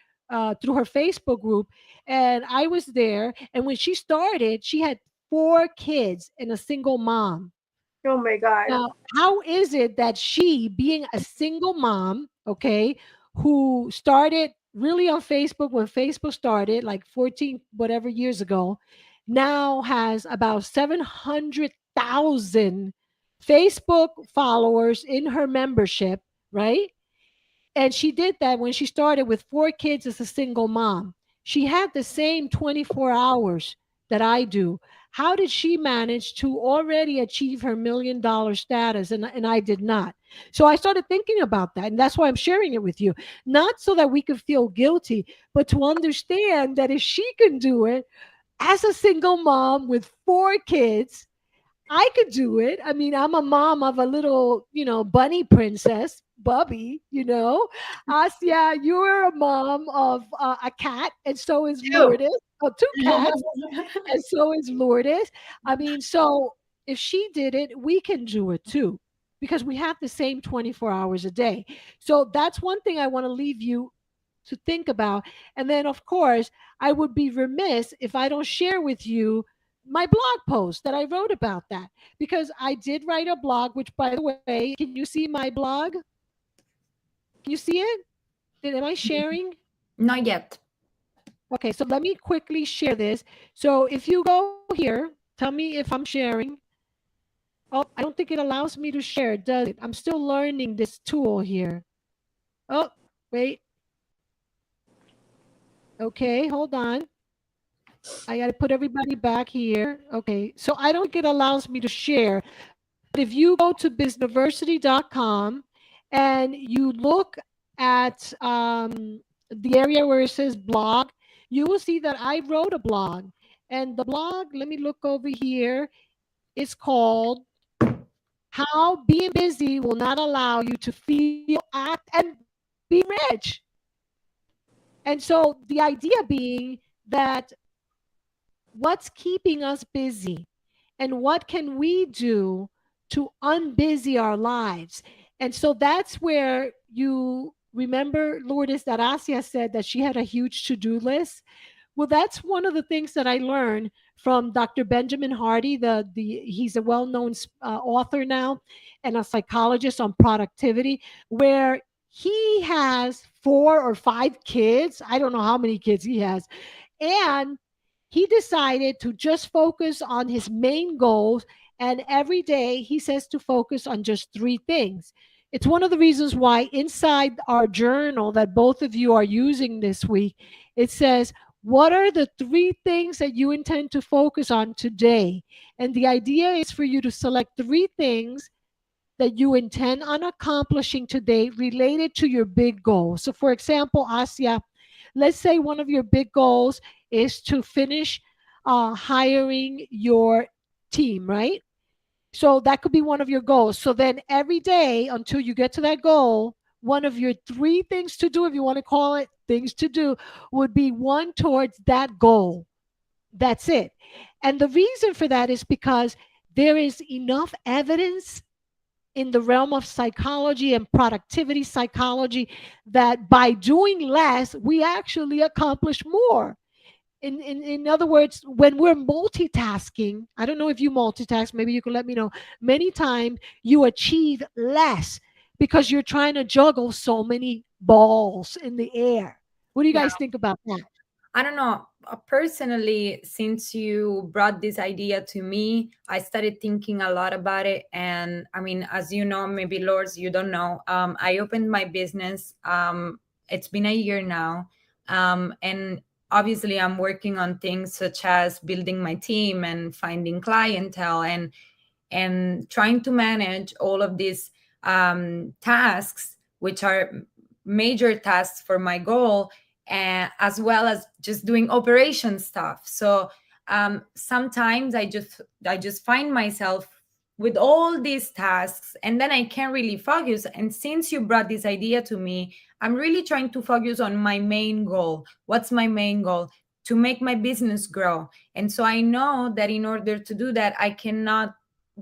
through her Facebook group. And I was there, and when she started, she had 4 kids and a single mom. Oh my God. Now, how is it that she, being a single mom, okay, who started really on Facebook when Facebook started, like 14 whatever years ago, now has about 700,000 Facebook followers in her membership, right? And she did that when she started with 4 kids as a single mom. She had the same 24 hours that I do. How did she manage to already achieve her $1 million status and I did not? So I started thinking about that. And that's why I'm sharing it with you. Not so that we could feel guilty, but to understand that if she can do it as a single mom with 4 kids, I could do it. I mean, I'm a mom of a little, bunny princess, Bubby, Asia, you're a mom of a cat, and so is Two. Lourdes, 2 cats, and so is Lourdes. I mean, so if she did it, we can do it too. because we have the same 24 hours a day. So that's one thing I want to leave you to think about. And then, of course, I would be remiss if I don't share with you my blog post that I wrote about that, because I did write a blog, which, by the way, can you see my blog? Can you see it? Am I sharing? Not yet. Okay, so let me quickly share this. So if you go here, tell me if I'm sharing. Oh, I don't think it allows me to share, does it? I'm still learning this tool here. Oh, wait. Okay, hold on. I got to put everybody back here. Okay, so I don't think it allows me to share. But if you go to bizdiversity.com and you look at the area where it says blog, you will see that I wrote a blog. And the blog, let me look over here, is called How Being Busy Will Not Allow You to Feel, Act, and Be Rich. And so the idea being that what's keeping us busy and what can we do to unbusy our lives. And so that's where you remember, Lourdes, that Asia said that she had a huge to-do list. Well, that's one of the things that I learned from Dr. Benjamin Hardy. He's a well-known author now and a psychologist on productivity, where he has 4 or 5 kids. I don't know how many kids he has, and he decided to just focus on his main goals. And every day he says to focus on just 3 things. It's one of the reasons why inside our journal that both of you are using this week, it says, what are the 3 things that you intend to focus on today? And the idea is for you to select 3 things that you intend on accomplishing today related to your big goal. So, for example, Asia, let's say one of your big goals is to finish hiring your team, right? So that could be one of your goals. So then every day until you get to that goal, one of your 3 things to do, if you want to call it things to do, would be one towards that goal. That's it. And the reason for that is because there is enough evidence in the realm of psychology and productivity psychology that by doing less, we actually accomplish more. In other words, when we're multitasking, I don't know if you multitask, maybe you can let me know. Many times you achieve less because you're trying to juggle so many balls in the air. What do you Yeah. guys think about that? I don't know. Personally, since you brought this idea to me, I started thinking a lot about it. And I mean, as you know, maybe Lords, you don't know, I opened my business. It's been a year now. And obviously, I'm working on things such as building my team and finding clientele and trying to manage all of these tasks, which are major tasks for my goal, as well as just doing operation stuff. So sometimes I just find myself with all these tasks, and then I can't really focus. And since you brought this idea to me, I'm really trying to focus on my main goal. What's my main goal? To make my business grow. And so I know that in order to do that, I cannot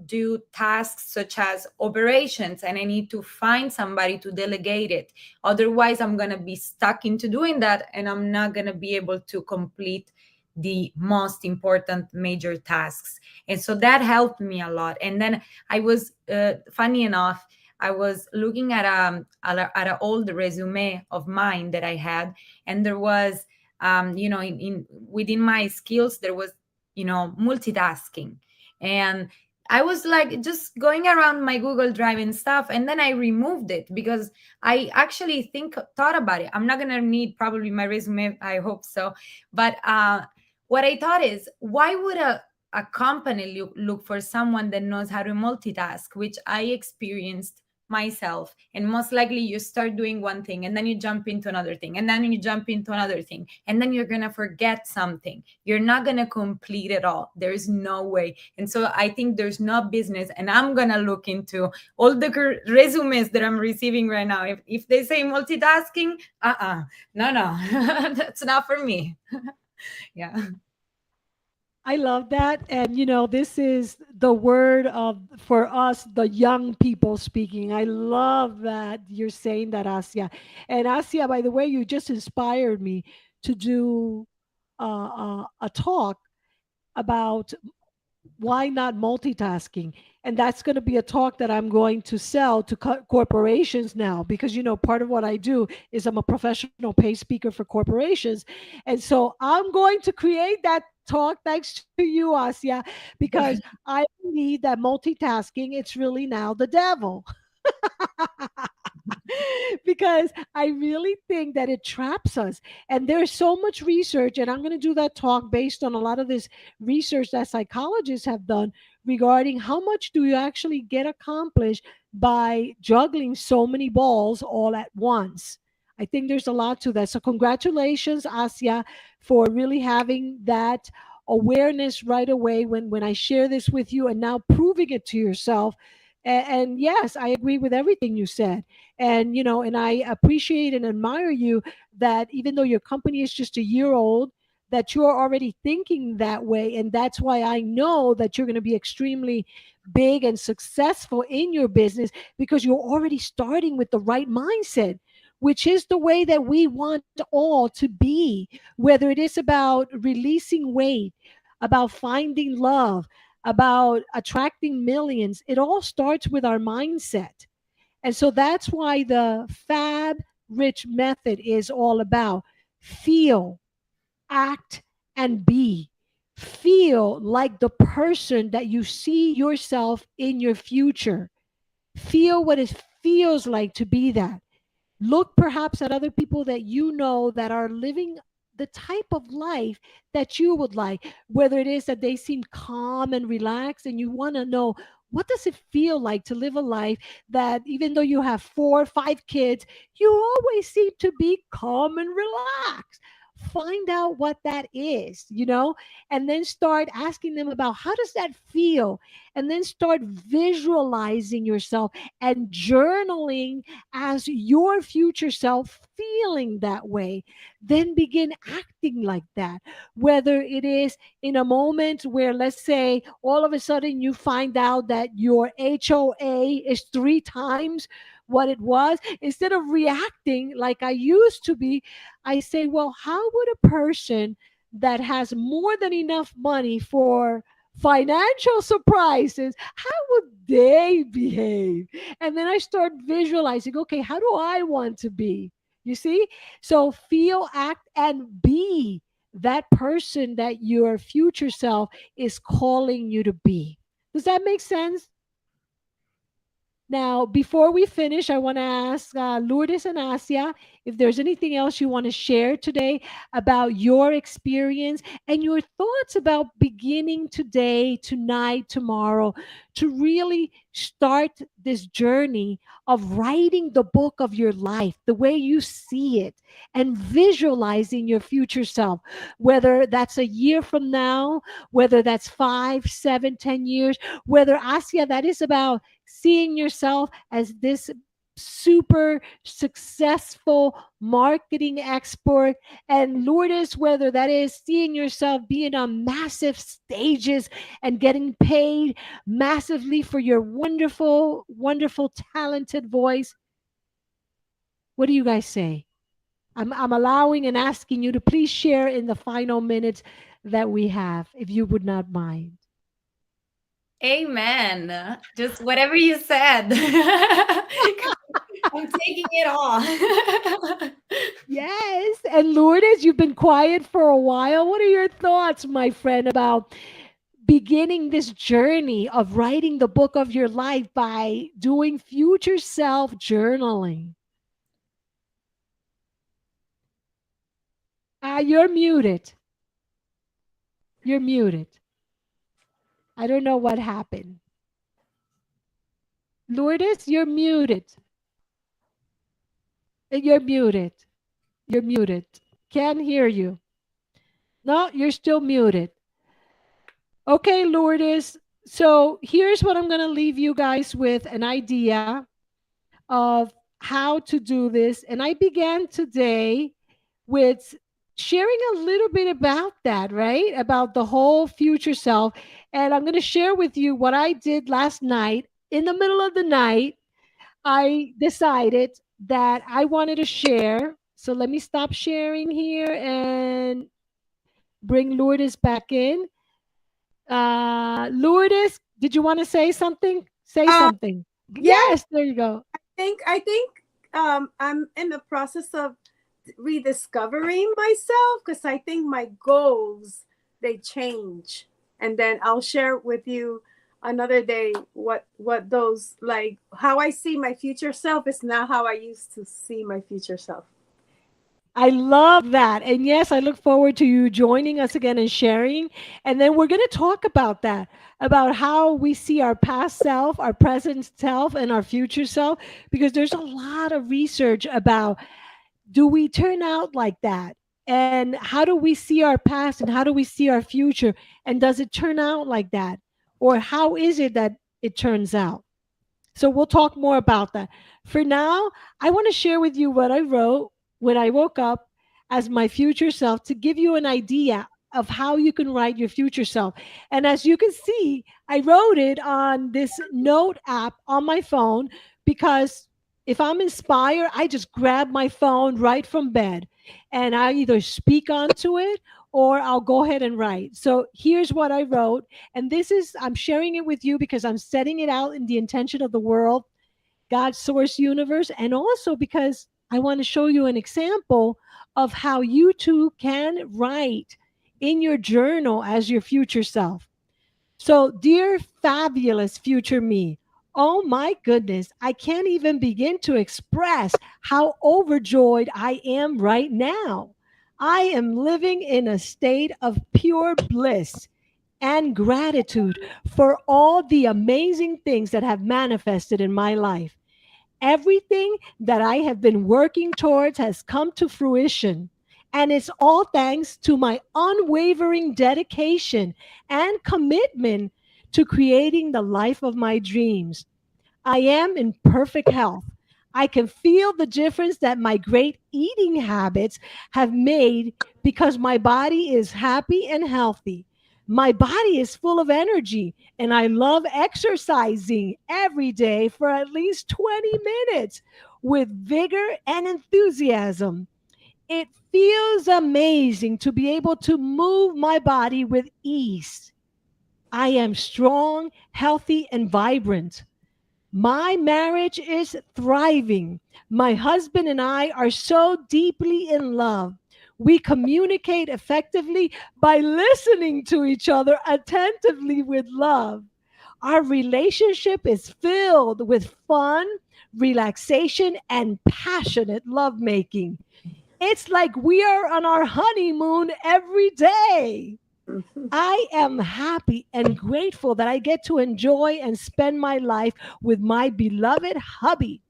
do tasks such as operations, and I need to find somebody to delegate it. Otherwise, I'm going to be stuck into doing that, and I'm not going to be able to complete the most important major tasks. And so that helped me a lot. And then I was funny enough, I was looking at at an old resume of mine that I had, and there was in within my skills there was multitasking. And I was like just going around my Google Drive and stuff, and then I removed it because I actually thought about it. I'm not gonna need probably my resume, I hope so. But what I thought is, why would a company look for someone that knows how to multitask, which I experienced myself. And most likely you start doing one thing and then you jump into another thing and then you jump into another thing and then you're going to forget something. You're not going to complete it all. There's no way. And so I think there's no business, and I'm going to look into all the resumes that I'm receiving right now. If they say multitasking, no, that's not for me. Yeah. I love that. And this is the word of for us, the young people speaking. I love that you're saying that, Asia. And Asia, by the way, you just inspired me to do a talk about why not multitasking. And that's going to be a talk that I'm going to sell to corporations now, because part of what I do is I'm a professional paid speaker for corporations. And so I'm going to create that talk thanks to you, Asia, because I believe that multitasking, it's really now the devil. Because I really think that it traps us. And there's so much research, and I'm going to do that talk based on a lot of this research that psychologists have done regarding how much do you actually get accomplished by juggling so many balls all at once. I think there's a lot to that. So, congratulations, Asia, for really having that awareness right away when I share this with you and now proving it to yourself. And yes, I agree with everything you said. And and I appreciate and admire you that even though your company is just a year old, that you're already thinking that way. And that's why I know that you're going to be extremely big and successful in your business, because you're already starting with the right mindset, which is the way that we want all to be, whether it is about releasing weight, about finding love, about attracting millions. It all starts with our mindset. And so that's why the Fab Rich method is all about feel, act, and be. Feel like the person that you see yourself in your future. Feel what it feels like to be that. Look perhaps at other people that you know that are living the type of life that you would like, whether it is that they seem calm and relaxed, and you want to know, what does it feel like to live a life that even though you have 4 or 5 kids, you always seem to be calm and relaxed. Find out what that is, and then start asking them about how does that feel, and then start visualizing yourself and journaling as your future self feeling that way. Then begin acting like that. Whether it is in a moment where, let's say, all of a sudden you find out that your HOA is 3 times what it was, instead of reacting like I used to be, I say, well, how would a person that has more than enough money for financial surprises, how would they behave? And then I start visualizing, okay, how do I want to be? You see? So feel, act, and be that person that your future self is calling you to be. Does that make sense? Now, before we finish, I want to ask Lourdes and Asia if there's anything else you want to share today about your experience and your thoughts about beginning today, tonight, tomorrow, to really start this journey of writing the book of your life the way you see it and visualizing your future self, whether that's a year from now, whether that's 5, 7, 10 years, whether, Asia, that is about seeing yourself as this super successful marketing expert, and Lourdes, whether that is seeing yourself being on massive stages and getting paid massively for your wonderful, wonderful, talented voice. What do you guys say? I'm allowing and asking you to please share in the final minutes that we have, if you would not mind. Amen. Just whatever you said. I'm taking it all. Yes. And Lourdes, you've been quiet for a while. What are your thoughts, my friend, about beginning this journey of writing the book of your life by doing future self journaling? You're muted. You're muted. I don't know what happened. Lourdes, you're muted. You're muted. You're muted. Can't hear you. No, you're still muted. Okay, Lourdes. So here's what I'm going to leave you guys with, an idea of how to do this. And I began today with sharing a little bit about that, right? About the whole future self. And I'm going to share with you what I did last night. In the middle of the night, I decided that I wanted to share. So let me stop sharing here and bring Lourdes back in. Lourdes, did you want to say something? Say Um, something. yeah, Yes, there you go. I think I'm in the process of rediscovering myself because I think my goals they change, and then I'll share with you another day what those like how I see my future self is not how I used to see my future self. I love that. And yes, I look forward to you joining us again and sharing. And then we're going to talk about that, about how we see our past self, our present self, and our future self, because there's a lot of research about do we turn out like that? And how do we see our past and how do we see our future? And does it turn out like that? Or how is it that it turns out? So we'll talk more about that. For now, I want to share with you what I wrote when I woke up as my future self to give you an idea of how you can write your future self. And as you can see, I wrote it on this note app on my phone because if I'm inspired, I just grab my phone right from bed and I either speak onto it or I'll go ahead and write. So here's what I wrote, and this is, I'm sharing it with you because I'm setting it out in the intention of the world, God's source universe, and also because I want to show you an example of how you too can write in your journal as your future self. So, dear fabulous future me, oh my goodness, I can't even begin to express how overjoyed I am right now. I am living in a state of pure bliss and gratitude for all the amazing things that have manifested in my life. Everything that I have been working towards has come to fruition. And it's all thanks to my unwavering dedication and commitment to creating the life of my dreams. I am in perfect health. I can feel the difference that my great eating habits have made because my body is happy and healthy. My body is full of energy, and I love exercising every day for at least 20 minutes with vigor and enthusiasm. It feels amazing to be able to move my body with ease. I am strong, healthy, and vibrant. My marriage is thriving. My husband and I are so deeply in love. We communicate effectively by listening to each other attentively with love. Our relationship is filled with fun, relaxation, and passionate lovemaking. It's like we are on our honeymoon every day. Mhm. I am happy and grateful that I get to enjoy and spend my life with my beloved hubby.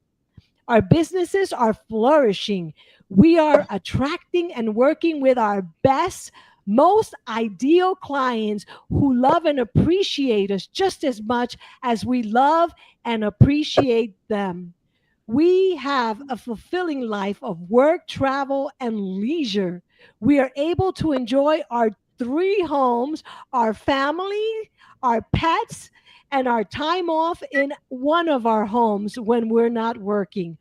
Our businesses are flourishing. We are attracting and working with our best, most ideal clients who love and appreciate us just as much as we love and appreciate them. We have a fulfilling life of work, travel, and leisure. We are able to enjoy our three homes, our family, our pets, and our time off in one of our homes when we're not working.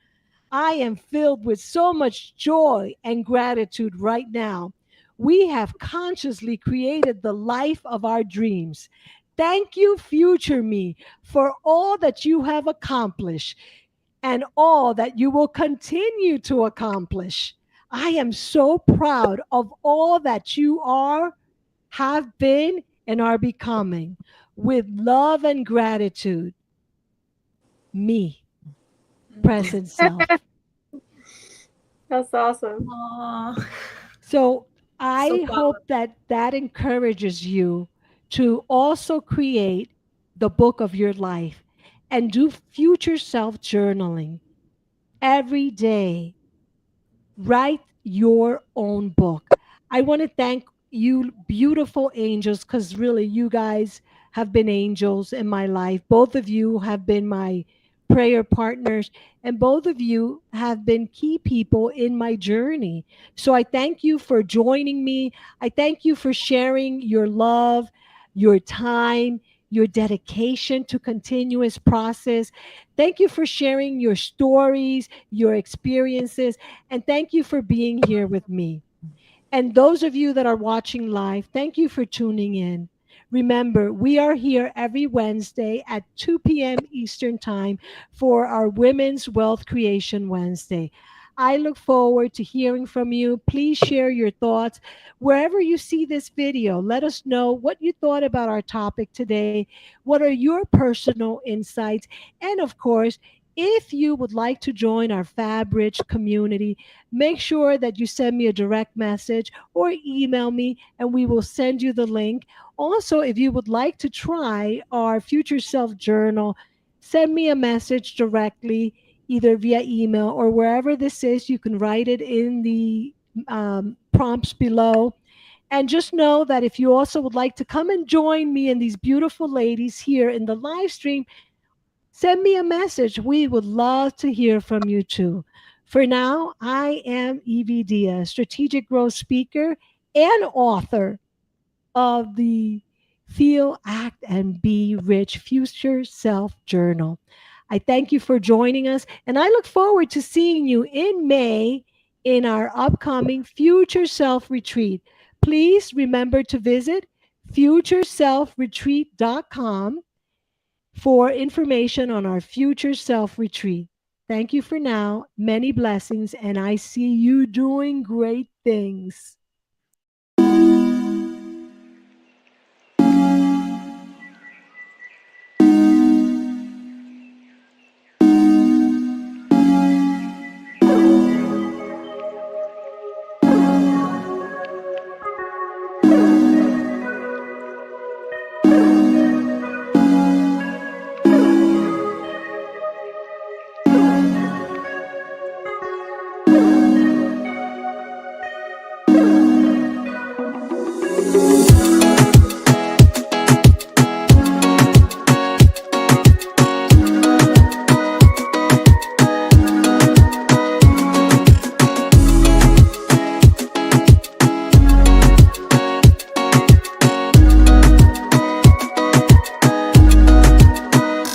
I am filled with so much joy and gratitude right now. We have consciously created the life of our dreams. Thank you, future me, for all that you have accomplished and all that you will continue to accomplish. I am so proud of all that you are, have been, and are becoming. With love and gratitude, me, present self. That's awesome. Oh, So so I powerful. hope that that encourages you to also create the book of your life and do future self journaling every day. Write your own book. I want to thank you, beautiful angels, because really you guys have been angels in my life. Both of you have been my prayer partners, and both of you have been key people in my journey. So I thank you for joining me. I thank you for sharing your love, your time, your dedication to continuous process. Thank you for sharing your stories, your experiences, and thank you for being here with me. And those of you that are watching live, thank you for tuning in. Remember, we are here every Wednesday at 2 p.m. Eastern Time for our Women's Wealth Creation Wednesday. I look forward to hearing from you. Please share your thoughts. Wherever you see this video, let us know what you thought about our topic today. What are your personal insights? And of course, if you would like to join our FabRich community, make sure that you send me a direct message or email me and we will send you the link. Also, if you would like to try our Future Self Journal, send me a message directly, either via email or wherever this is. You can write it in the prompts below. And just know that if you also would like to come and join me and these beautiful ladies here in the live stream, send me a message. We would love to hear from you too. For now, I am Evie Diaz, strategic growth speaker and author of the Feel, Act, and Be Rich Future Self Journal. I thank you for joining us, and I look forward to seeing you in May in our upcoming Future Self Retreat. Please remember to visit futureselfretreat.com for information on our Future Self Retreat. Thank you for now. Many blessings, and I see you doing great things.